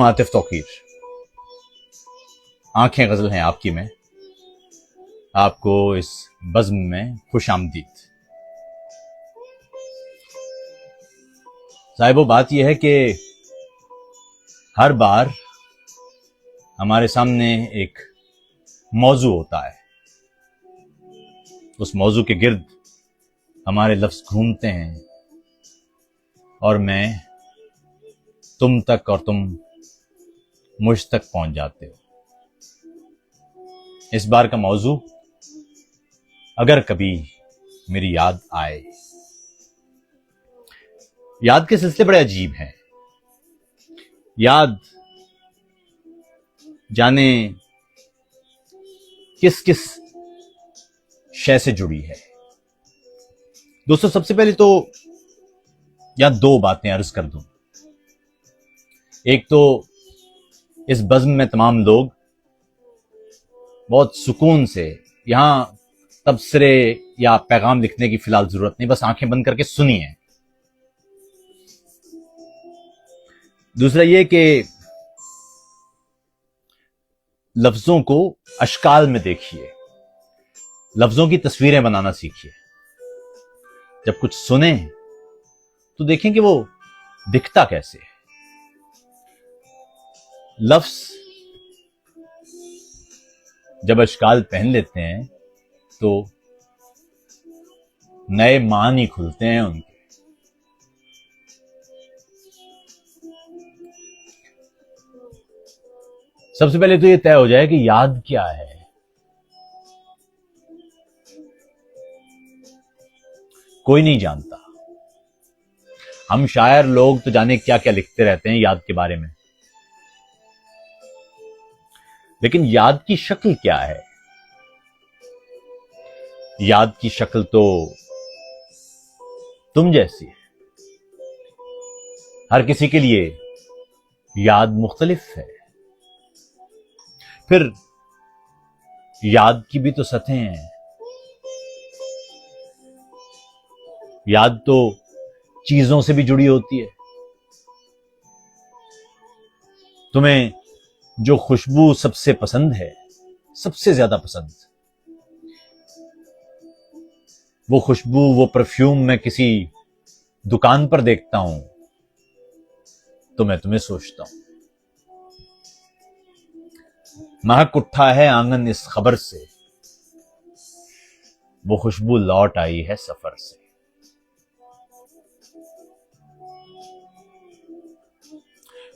हूं आतिफ तौकीर। आंखें गजल हैं आपकी में, आपको इस बज़्म में खुश आमदीद। साहिबो, बात यह है कि हर बार हमारे सामने एक मौजू होता है, उस मौजू के गिर्द हमारे लफ्ज घूमते हैं और मैं तुम तक और तुम मुझ तक पहुंच जाते हो। इस बार का मौजू, अगर कभी मेरी याद आए। याद के सिलसिले बड़े अजीब हैं। याद जाने किस किस शय से जुड़ी है। दोस्तों, सबसे पहले तो यहां दो बातें अर्ज कर दूं। एक तो इस बज़्म में तमाम लोग बहुत सुकून से, यहां तबसरे या पैगाम लिखने की फिलहाल जरूरत नहीं, बस आंखें बंद करके सुनिए। दूसरा ये कि लफ्जों को अशकाल में देखिए, लफ्जों की तस्वीरें बनाना सीखिए। जब कुछ सुने तो देखें कि वो दिखता कैसे है। लफ्ज जब अशकाल पहन लेते हैं तो नए मानी खुलते हैं उनके। सबसे पहले तो ये तय हो जाए कि याद क्या है। कोई नहीं जानता। हम शायर लोग तो जाने क्या क्या लिखते रहते हैं याद के बारे में, लेकिन याद की शक्ल क्या है? याद की शक्ल तो तुम जैसी है। हर किसी के लिए याद मुख्तलिफ है। फिर याद की भी तो सतहें हैं। याद तो चीजों से भी जुड़ी होती है। तुम्हें जो खुशबू सबसे पसंद है, सबसे ज्यादा पसंद, वो खुशबू, वो परफ्यूम मैं किसी दुकान पर देखता हूं तो मैं तुम्हें सोचता हूं। महक उठा है आंगन इस खबर से, वो खुशबू लौट आई है सफर से।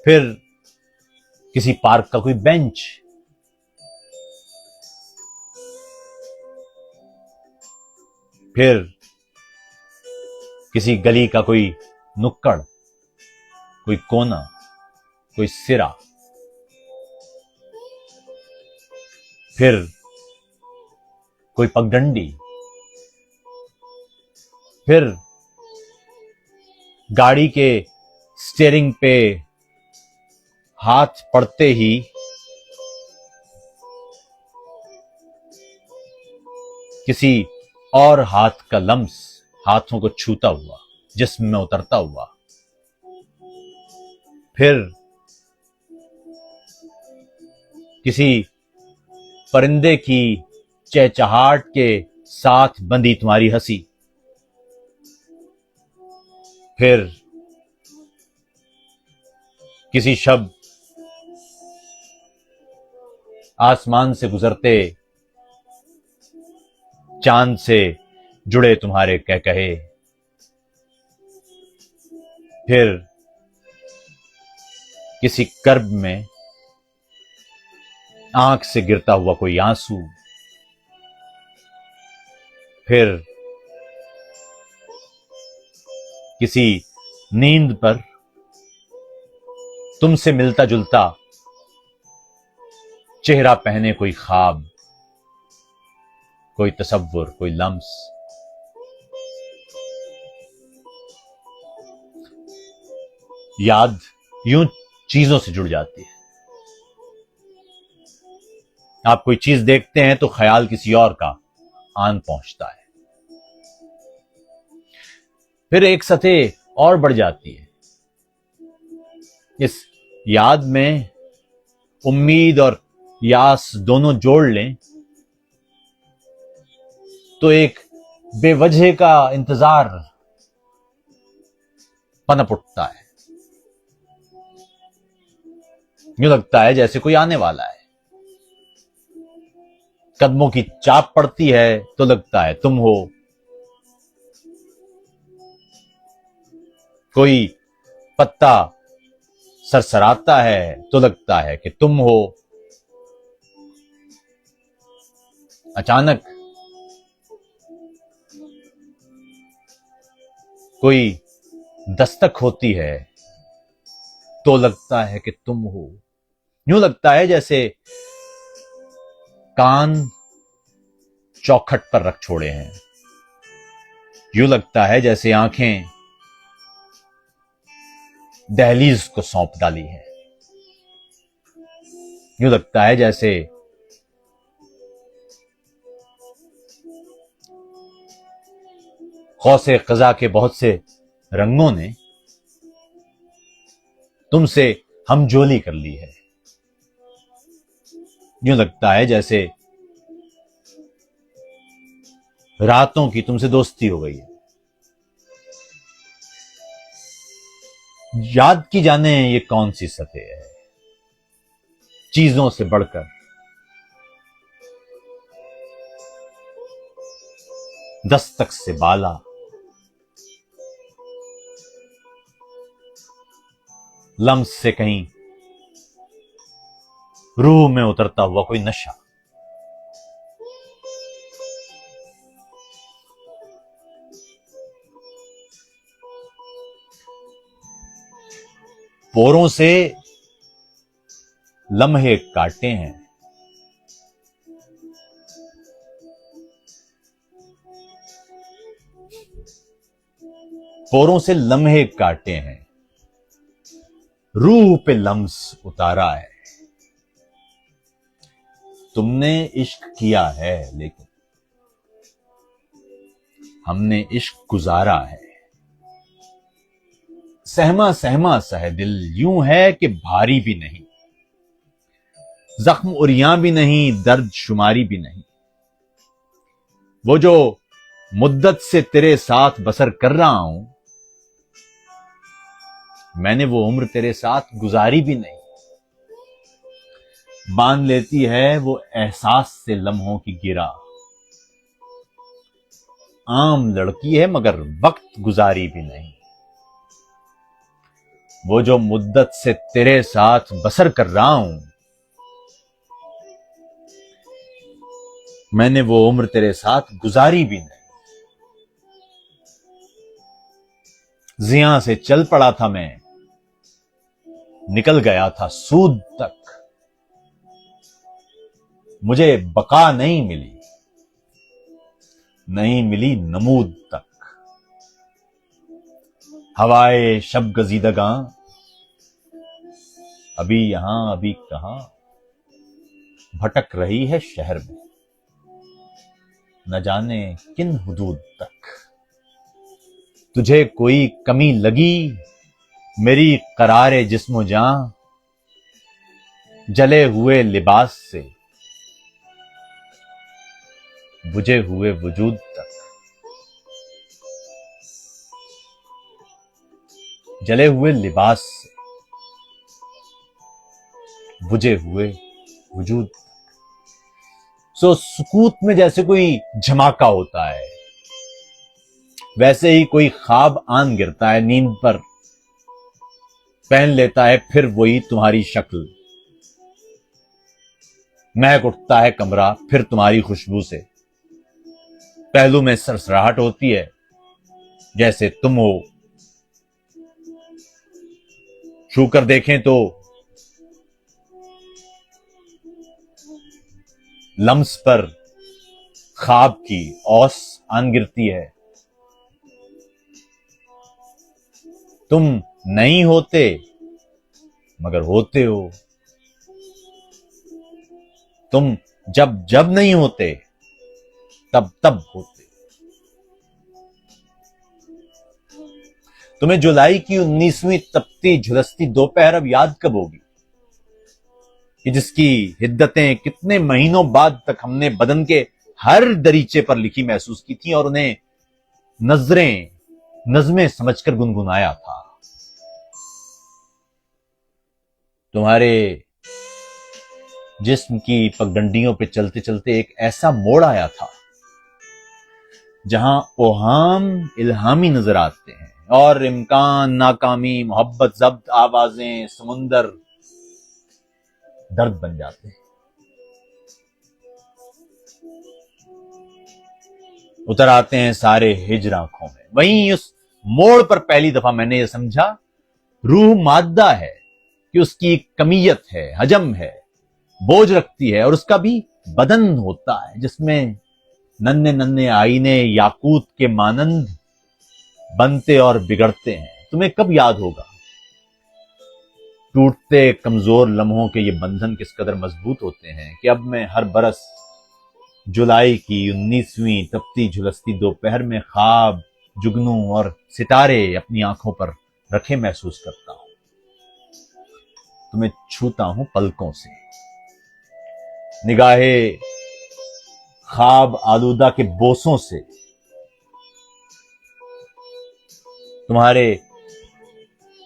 फिर किसी पार्क का कोई बेंच, फिर किसी गली का कोई नुक्कड़, कोई कोना, कोई सिरा, फिर कोई पगडंडी, फिर गाड़ी के स्टीयरिंग पे हाथ पड़ते ही किसी और हाथ का लम्स हाथों को छूता हुआ, जिस्म में उतरता हुआ। फिर किसी परिंदे की चहचहाट के साथ बंधी तुम्हारी हंसी। फिर किसी शब आसमान से गुजरते चांद से जुड़े तुम्हारे कह कहे। फिर किसी कर्ब में आंख से गिरता हुआ कोई आंसू। फिर किसी नींद पर तुमसे मिलता जुलता चेहरा पहने कोई ख्वाब, कोई तसव्वुर, कोई लम्स। याद यूं चीजों से जुड़ जाती है। आप कोई चीज देखते हैं तो ख्याल किसी और का आन पहुंचता है। फिर एक सतह और बढ़ जाती है। इस याद में उम्मीद और यास दोनों जोड़ लें तो एक बेवजह का इंतजार पनप उठता है। यूं लगता है जैसे कोई आने वाला है। कदमों की चाप पड़ती है तो लगता है तुम हो। कोई पत्ता सरसराता है तो लगता है कि तुम हो। अचानक कोई दस्तक होती है तो लगता है कि तुम हो। यूं लगता है जैसे कान चौखट पर रख छोड़े हैं। यूं लगता है जैसे आंखें दहलीज को सौंप डाली है। यूं लगता है जैसे खौसे क़ज़ा के बहुत से रंगों ने तुमसे हमजोली कर ली है। यूं लगता है जैसे रातों की तुमसे दोस्ती हो गई है। याद की जाने ये कौन सी सतह है, चीजों से बढ़कर दस्तक से बाला, लम्स से कहीं रूह में उतरता हुआ कोई नशा। पोरों से लम्हे काटे हैं, पोरों से लम्हे काटे हैं, रूह पे लम्स उतारा है। तुमने इश्क किया है लेकिन हमने इश्क गुजारा है। सहमा सहमा सह दिल यूं है कि भारी भी नहीं, जख्म उरियां भी नहीं, दर्द शुमारी भी नहीं। वो जो मुद्दत से तेरे साथ बसर कर रहा हूं, मैंने वो उम्र तेरे साथ गुजारी भी नहीं। बांध लेती है वो एहसास से लम्हों की गिरा, आम लड़की है मगर वक्त गुजारी भी नहीं। वो जो मुद्दत से तेरे साथ बसर कर रहा हूं, मैंने वो उम्र तेरे साथ गुजारी भी नहीं। जिया से चल पड़ा था मैं, निकल गया था सूद तक। मुझे बका नहीं मिली, नहीं मिली नमूद तक। हवाए शब गजीदगां अभी यहां अभी कहां, भटक रही है शहर में न जाने किन हुदूद तक। तुझे कोई कमी लगी मेरी करारे जिस्मो जान, जले हुए लिबास से बुझे हुए वजूद तक। जले हुए लिबास से बुझे हुए वजूद। सो सुकूत में जैसे कोई झमाका होता है, वैसे ही कोई ख्वाब आन गिरता है नींद पर, पहन लेता है फिर वही तुम्हारी शक्ल। महक उठता है कमरा फिर तुम्हारी खुशबू से, पहलू में सरसराहट होती है जैसे तुम हो। छू कर देखें तो लम्स पर ख्वाब की औस आन गिरती है। तुम नहीं होते मगर होते हो, तुम जब जब नहीं होते तब तब होते। तुम्हें जुलाई की 19वीं तपती झुलसती दोपहर अब याद कब होगी, कि जिसकी हिद्दतें कितने महीनों बाद तक हमने बदन के हर दरीचे पर लिखी महसूस की थी और उन्हें नज़में समझकर गुनगुनाया था। तुम्हारे जिस्म की पगडंडियों पे चलते चलते एक ऐसा मोड़ आया था जहां ओहाम इल्हामी नजर आते हैं और इम्कान, नाकामी, मोहब्बत, जब्त, आवाजें, समुंदर दर्द बन जाते हैं। उतर आते हैं सारे हिज्र आंखों में। वहीं उस मोड़ पर पहली दफा मैंने ये समझा, रूह मादा है कि उसकी कमियत है, हजम है, बोझ रखती है, और उसका भी बदन होता है जिसमें नन्हे नन्हे आईने याकूत के मानंद बनते और बिगड़ते हैं। तुम्हें कब याद होगा टूटते कमजोर लम्हों के ये बंधन किस कदर मजबूत होते हैं कि अब मैं हर बरस जुलाई की 19वीं तपती झुलसती दोपहर में ख्वाब, जुगनू और सितारे अपनी आंखों पर रखे महसूस करता हूं। तुम्हें छूता हूं पलकों से, निगाहे ख्वाब आलूदा के बोसों से, तुम्हारे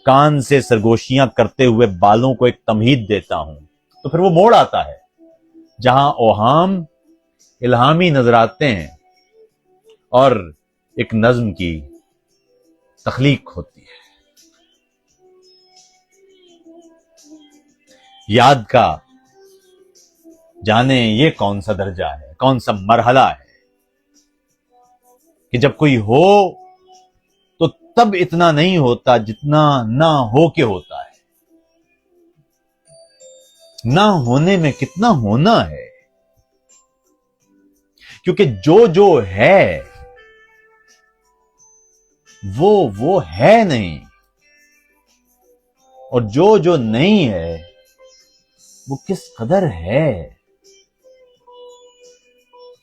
कान से सरगोशियां करते हुए बालों को एक तमहीद देता हूं। तो फिर वो मोड़ आता है जहां ओहाम इल्हामी नजर आते हैं और एक नज्म की तख्लीक होती है। याद का जाने ये कौन सा दर्जा है, कौन सा मरहला है कि जब कोई हो तो तब इतना नहीं होता जितना ना हो के होता है। ना होने में कितना होना है, क्योंकि जो जो है वो है नहीं, और जो जो नहीं है वो किस कदर है।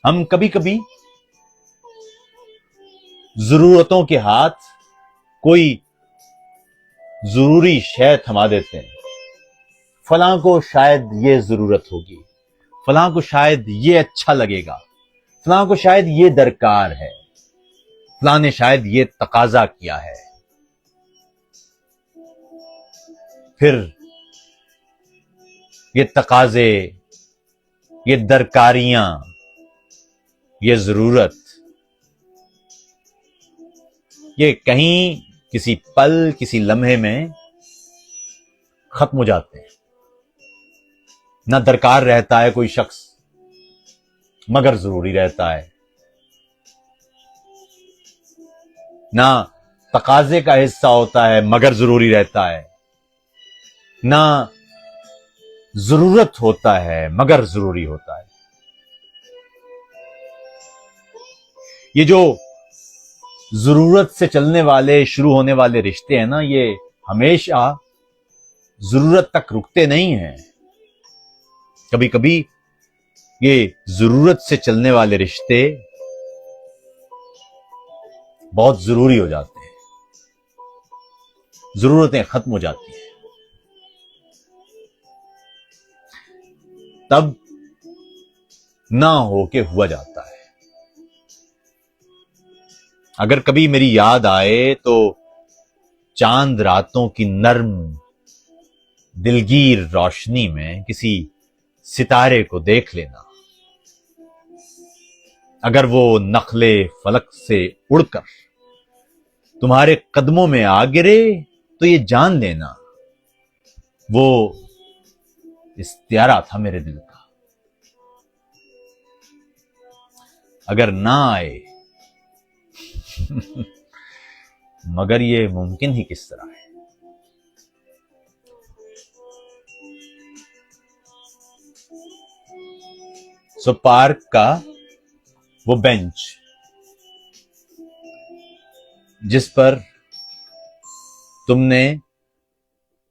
हम कभी कभी जरूरतों के हाथ कोई जरूरी शय थमा देते हैं। फलां को शायद ये जरूरत होगी, फलां को शायद ये अच्छा लगेगा, फलां को शायद ये दरकार है, फलां ने शायद ये तकाजा किया है। फिर ये तकाजे, ये दरकारियां, ये जरूरत, ये कहीं किसी पल, किसी लम्हे में खत्म हो जाते हैं। ना दरकार रहता है कोई शख्स मगर जरूरी रहता है, ना तकाजे का हिस्सा होता है मगर जरूरी रहता है, ना जरूरत होता है मगर जरूरी होता है। ये जो जरूरत से चलने वाले, शुरू होने वाले रिश्ते हैं ना, ये हमेशा जरूरत तक रुकते नहीं हैं। कभी कभी ये जरूरत से चलने वाले रिश्ते बहुत जरूरी हो जाते हैं, जरूरतें खत्म हो जाती हैं। तब ना होके हुआ जाता है। अगर कभी मेरी याद आए तो चांद रातों की नर्म दिलगीर रोशनी में किसी सितारे को देख लेना। अगर वो नखले फलक से उड़कर तुम्हारे कदमों में आ गिरे तो ये जान लेना वो इस्तियारा था मेरे दिल का। अगर ना आए मगर ये मुमकिन ही किस तरह है। सो पार्क का वो बेंच जिस पर तुमने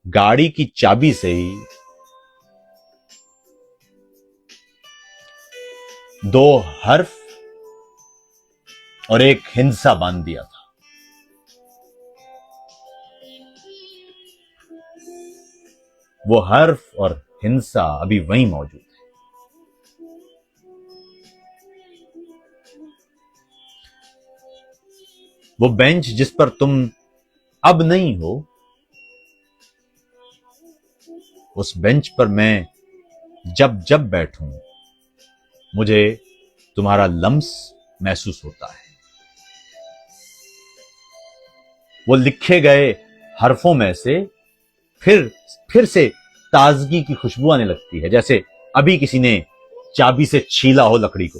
गाड़ी की चाबी से ही 2 हर्फ और एक हिंसा बांध दिया था। वो हर्फ और हिंसा अभी वहीं मौजूद है। वो बेंच जिस पर तुम अब नहीं हो, उस बेंच पर मैं जब जब बैठूं मुझे तुम्हारा लम्स महसूस होता है। वो लिखे गए हरफों में से फिर से ताजगी की खुशबू आने लगती है, जैसे अभी किसी ने चाबी से छीला हो लकड़ी को।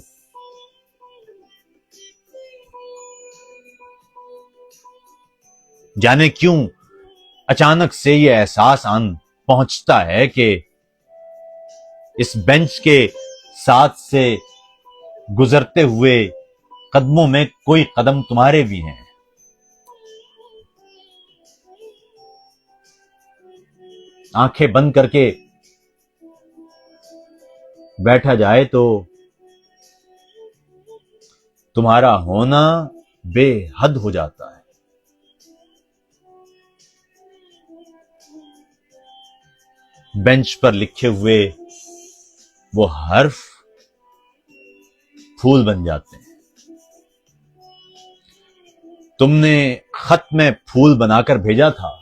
जाने क्यों अचानक से यह एहसास आन पहुंचता है कि इस बेंच के साथ से गुजरते हुए कदमों में कोई कदम तुम्हारे भी हैं। आंखें बंद करके बैठा जाए तो तुम्हारा होना बेहद हो जाता है। बेंच पर लिखे हुए वो हर्फ फूल बन जाते हैं। तुमने खत में फूल बनाकर भेजा था,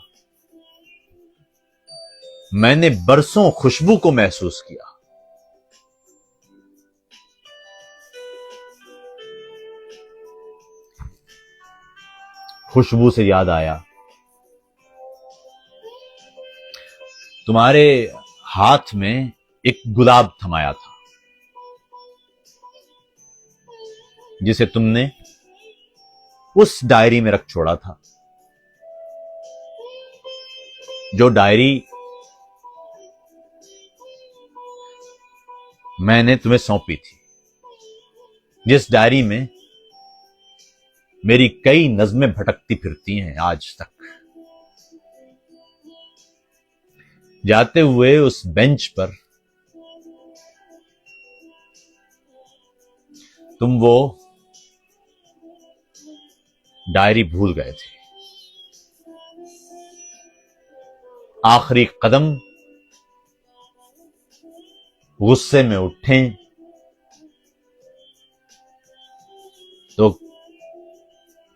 मैंने बरसों खुशबू को महसूस किया। खुशबू से याद आया, तुम्हारे हाथ में एक गुलाब थमाया था जिसे तुमने उस डायरी में रख छोड़ा था, जो डायरी मैंने तुम्हें सौंपी थी, जिस डायरी में मेरी कई नज़में भटकती फिरती हैं आज तक। जाते हुए उस बेंच पर तुम वो डायरी भूल गए थे। आखिरी कदम गुस्से में उठे तो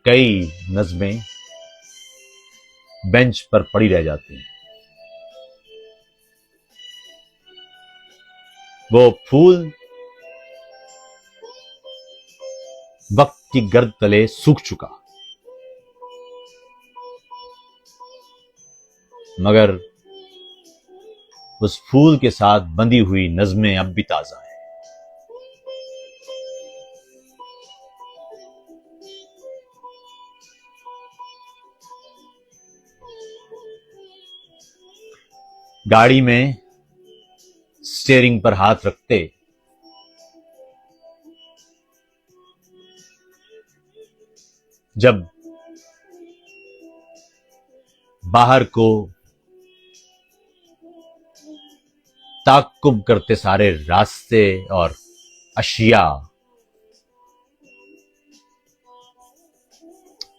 कई नज़में बेंच पर पड़ी रह जाती हैं। वो फूल वक्त की गर्द तले सूख चुका, मगर उस फूल के साथ बंधी हुई नज़में अब भी ताजा है। गाड़ी में स्टीयरिंग पर हाथ रखते जब बाहर को ताक्कुब करते सारे रास्ते और अशिया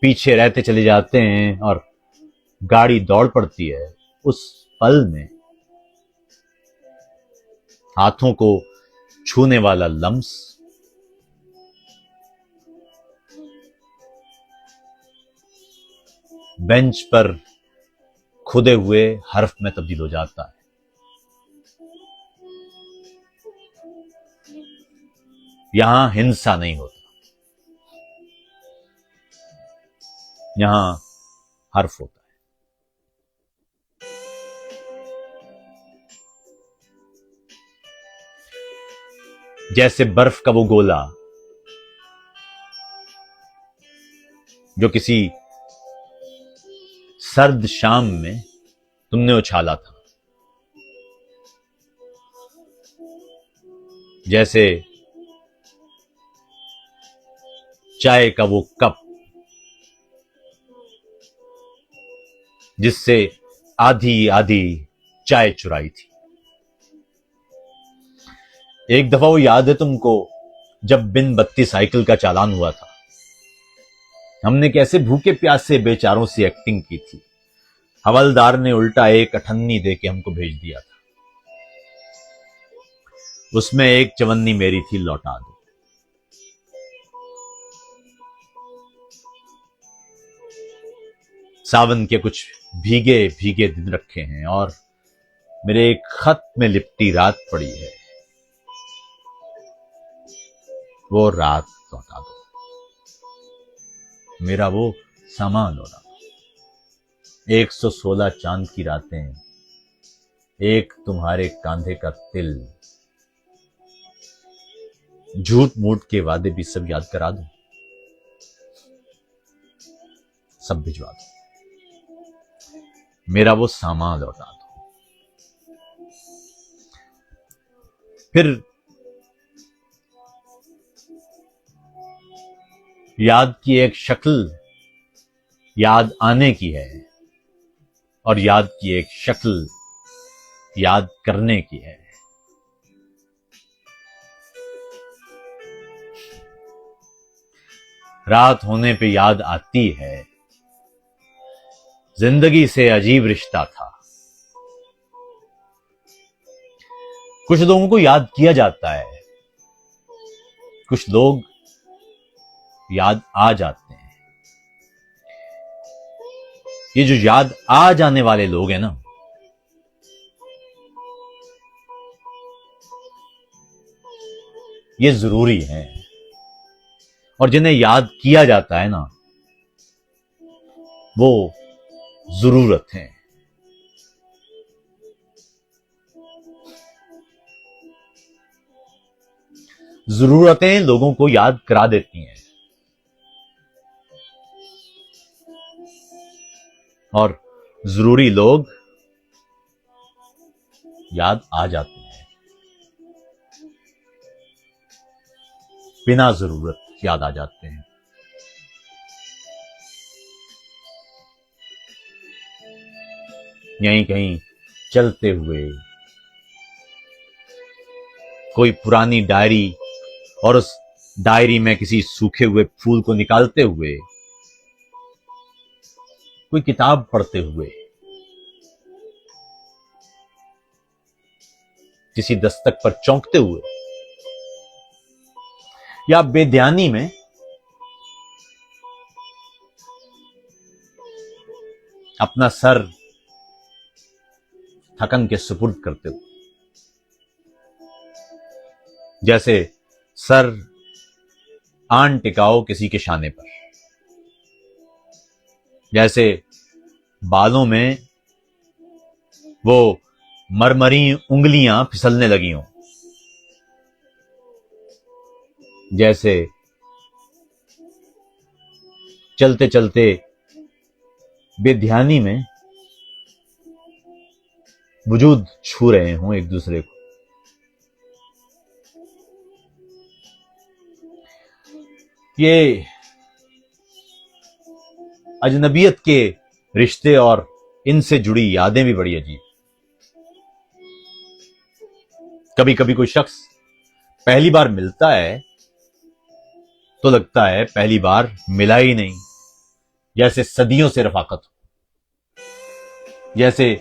पीछे रहते चले जाते हैं और गाड़ी दौड़ पड़ती है, उस पल में हाथों को छूने वाला लम्स बेंच पर खुदे हुए हर्फ में तब्दील हो जाता है। यहां हिंसा नहीं होता, यहां हर्फ होता है। जैसे बर्फ का वो गोला जो किसी सर्द शाम में तुमने उछाला था, जैसे चाय का वो कप जिससे आधी आधी चाय चुराई थी। एक दफा वो याद है तुमको, जब बिन बत्ती साइकिल का चालान हुआ था, हमने कैसे भूखे प्यासे बेचारों से एक्टिंग की थी। हवलदार ने उल्टा एक अठन्नी दे के हमको भेज दिया था, उसमें एक चवन्नी मेरी थी, लौटा दो। सावन के कुछ भीगे भीगे दिन रखे हैं और मेरे एक खत में लिपटी रात पड़ी है, वो रात लौटा दो, मेरा वो सामान लौटा दो। 116 चांद की रातें, एक तुम्हारे कांधे का तिल, झूठ मूठ के वादे भी सब याद करा दो, सब भिजवा दो, मेरा वो सामान लौटा दो। फिर याद की एक शक्ल याद आने की है और याद की एक शक्ल याद करने की है। रात होने पे याद आती है, जिंदगी से अजीब रिश्ता था। कुछ लोगों को याद किया जाता है, कुछ लोग याद आ जाते हैं। ये जो याद आ जाने वाले लोग हैं ना, ये जरूरी है, और जिन्हें याद किया जाता है ना, वो जरूरत है। जरूरतें लोगों को याद करा देती हैं और जरूरी लोग याद आ जाते हैं, बिना जरूरत याद आ जाते हैं। यहीं कहीं चलते हुए कोई पुरानी डायरी और उस डायरी में किसी सूखे हुए फूल को निकालते हुए, कोई किताब पढ़ते हुए, किसी दस्तक पर चौंकते हुए, या बेध्यानी में अपना सर थकन के सुपुर्द करते हुए, जैसे सर आन टिकाओ किसी के शाने पर, जैसे बालों में वो मरमरी उंगलियां फिसलने लगी हों, जैसे चलते चलते बेध्यानी में वजूद छू रहे हों एक दूसरे को। ये अजनबियत के रिश्ते और इनसे जुड़ी यादें भी बड़ी अजीब। कभी कभी कोई शख्स पहली बार मिलता है तो लगता है पहली बार मिला ही नहीं, जैसे सदियों से रफाकत हो, जैसे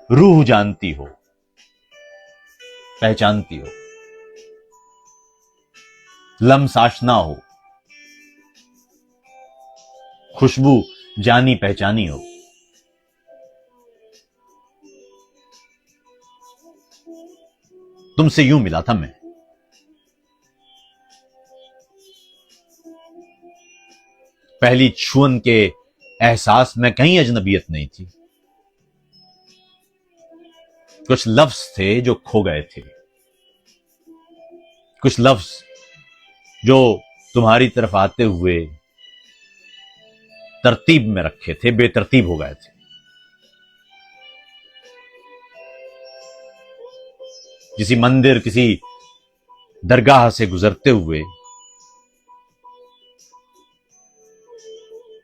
रूह जानती हो, पहचानती हो, लम्स आशना हो, खुशबू जानी पहचानी हो। तुमसे यूं मिला था मैं, पहली छुअन के एहसास में कहीं अजनबियत नहीं थी। कुछ लफ्ज थे जो खो गए थे, कुछ लफ्ज जो तुम्हारी तरफ आते हुए तरतीब में रखे थे, बेतरतीब हो गए थे। किसी मंदिर, किसी दरगाह से गुजरते हुए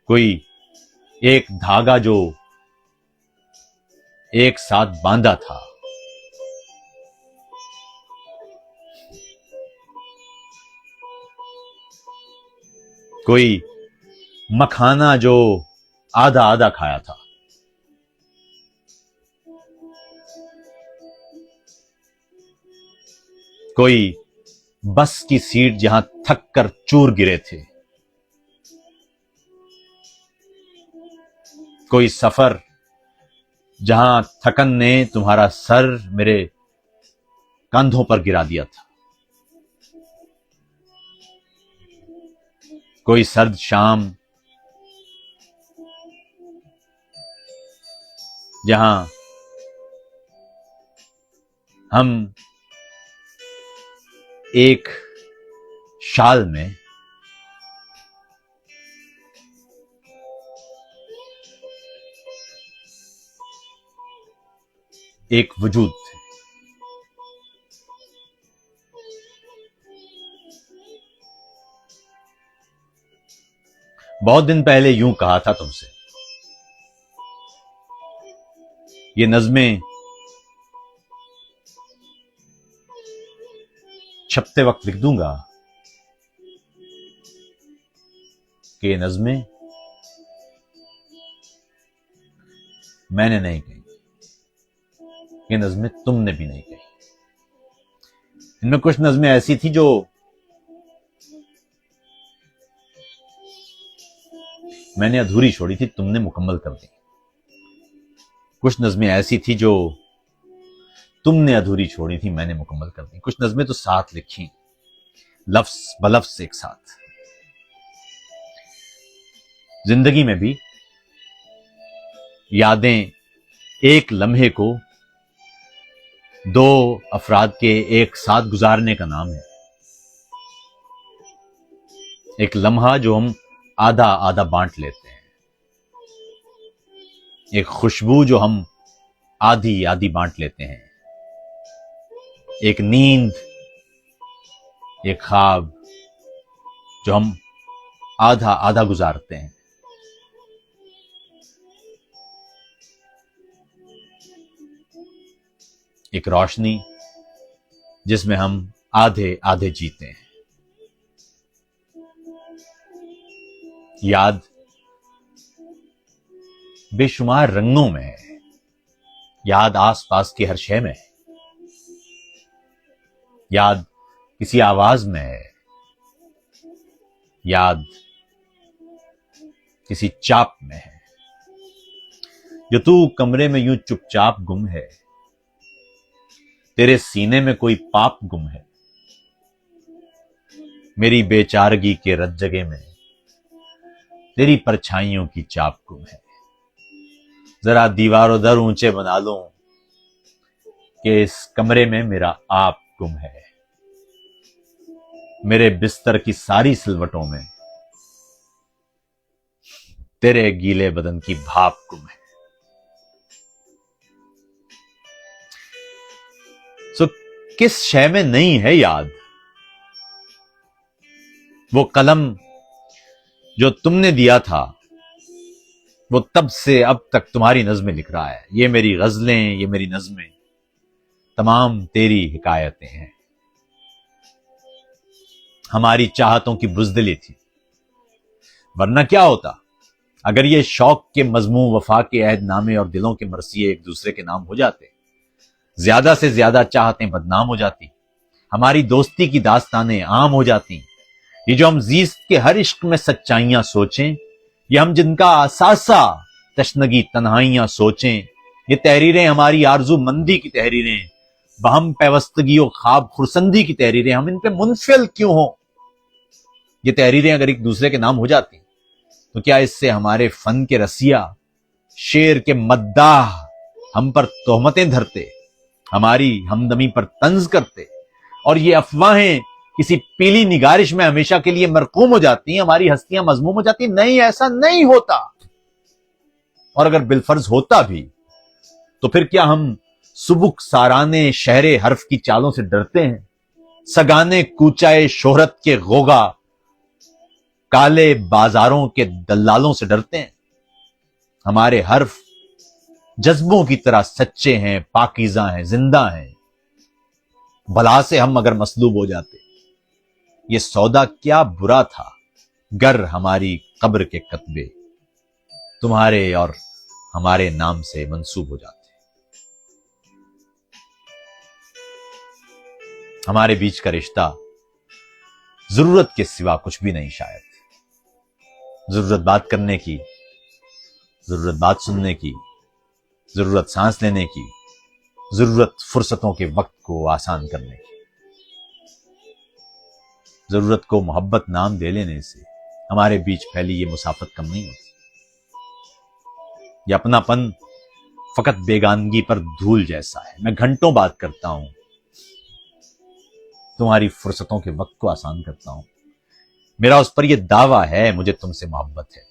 कोई एक धागा जो एक साथ बांधा था, कोई मखाना जो आधा आधा खाया था, कोई बस की सीट जहां थक कर चूर गिरे थे, कोई सफर जहां थकन ने तुम्हारा सर मेरे कंधों पर गिरा दिया था, कोई सर्द शाम जहां हम एक शाल में एक वजूद थे। बहुत दिन पहले यूं कहा था तुमसे, ये नज़्में छपते वक्त लिख दूंगा कि ये नज़्में मैंने नहीं कही, ये नज़्में तुमने भी नहीं कही। इनमें कुछ नज़्में ऐसी थी जो मैंने अधूरी छोड़ी थी, तुमने मुकम्मल कर दी। कुछ नज़्में ऐसी थी जो तुमने अधूरी छोड़ी थी, मैंने मुकम्मल कर दी। कुछ नज़्में तो साथ लिखी, लफ्ज बलफ्ज एक साथ। जिंदगी में भी यादें एक लम्हे को दो अफराद के एक साथ गुजारने का नाम है। एक लम्हा जो हम आधा आधा बांट लेते हैं, एक खुशबू जो हम आधी आधी बांट लेते हैं, एक नींद, एक ख्वाब जो हम आधा आधा गुजारते हैं, एक रोशनी जिसमें हम आधे आधे जीते हैं। याद बेशुमार रंगों में है, याद आसपास की हर शय में है, याद किसी आवाज में है, याद किसी चाप में है। जो तू कमरे में यूं चुपचाप गुम है, तेरे सीने में कोई पाप गुम है। मेरी बेचारगी के रत जगह में तेरी परछाइयों की चाप गुम है। जरा दीवारों दर ऊंचे बना लूं कि इस कमरे में मेरा आप गुम है। मेरे बिस्तर की सारी सिलवटों में तेरे गीले बदन की भाप गुम है। सो किस शय में नहीं है याद? वो कलम जो तुमने दिया था, वो तब से अब तक तुम्हारी नज़्में लिख रहा है। ये मेरी गजलें, ये मेरी नज़्में तमाम तेरी हिकायतें हैं। हमारी चाहतों की बुज़दिली थी, वरना क्या होता अगर ये शौक के मजमू, वफा के अहदनामे और दिलों के मरसिए एक दूसरे के नाम हो जाते। ज्यादा से ज्यादा चाहतें बदनाम हो जाती, हमारी दोस्ती की दास्तानें आम हो जाती। ये जो हम जीस्त के हर इश्क में सच्चाइयां सोचें, ये हम जिनका असासा तशनगी तन्हाइयां सोचें, ये तहरीरें हमारी आरजू मंदी की तहरीरें, बहम पैवस्तगी और ख्वाब खुरसंदी की तहरीरें, हम इन पे मुनफिल क्यों हो? ये तहरीरें अगर एक दूसरे के नाम हो जाती तो क्या इससे हमारे फन के रसिया, शेर के मद्दाह हम पर तोहमतें धरते, हमारी हमदमी पर तंज करते, और ये अफवाहें किसी पीली निगारिश में हमेशा के लिए मरकूम हो जाती, हमारी हस्तियां मजमूम हो जाती? नहीं, ऐसा नहीं होता। और अगर बिलफर्ज होता भी तो फिर क्या हम सुबुक साराने शहरे हर्फ की चालों से डरते हैं? सगाने कूचाए शोहरत के गोगा काले बाजारों के दल्लालों से डरते हैं? हमारे हर्फ जज्बों की तरह सच्चे हैं, पाकीज़ा हैं, जिंदा हैं। भला से हम अगर मसलूब हो जाते, ये सौदा क्या बुरा था गर हमारी कब्र के कतबे तुम्हारे और हमारे नाम से मंसूब हो जाते। हमारे बीच का रिश्ता जरूरत के सिवा कुछ भी नहीं, शायद जरूरत बात करने की, जरूरत बात सुनने की, जरूरत सांस लेने की, जरूरत फुर्सतों के वक्त को आसान करने की। जरूरत को मोहब्बत नाम दे लेने से हमारे बीच फैली ये मुसाफत कम नहीं होती। ये अपनापन फकत बेगानगी पर धूल जैसा है। मैं घंटों बात करता हूं, तुम्हारी फुर्सतों के वक्त को आसान करता हूं। मेरा उस पर यह दावा है, मुझे तुमसे मोहब्बत है।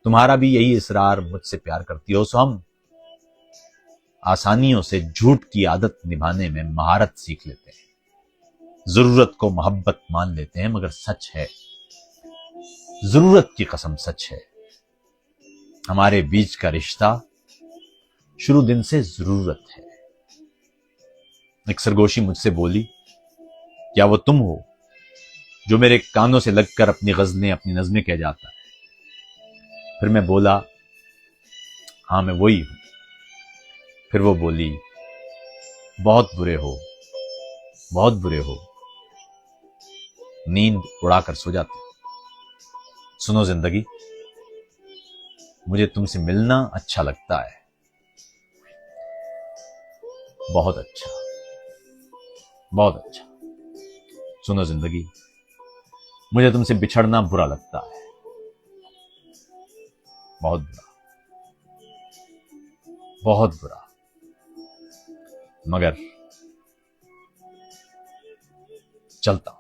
तुम्हारा भी यही इसरार, मुझसे प्यार करती हो। सो हम आसानियों से झूठ की आदत निभाने में महारत सीख लेते हैं। जरूरत को मोहब्बत मान लेते हैं, मगर सच है, जरूरत की कसम सच है, हमारे बीच का रिश्ता शुरू दिन से जरूरत है। एक सरगोशी मुझसे बोली, क्या वो तुम हो जो मेरे कानों से लगकर अपनी गजलें, अपनी नज़में कह जाता है? फिर मैं बोला, हाँ मैं वही हूं। फिर वो बोली, बहुत बुरे हो, बहुत बुरे हो, नींद उड़ाकर सो जाते हो। सुनो जिंदगी, मुझे तुमसे मिलना अच्छा लगता है, बहुत अच्छा, बहुत अच्छा। सुनो जिंदगी, मुझे तुमसे बिछड़ना बुरा लगता है, बहुत बुरा, बहुत बुरा, मगर चलता हूं।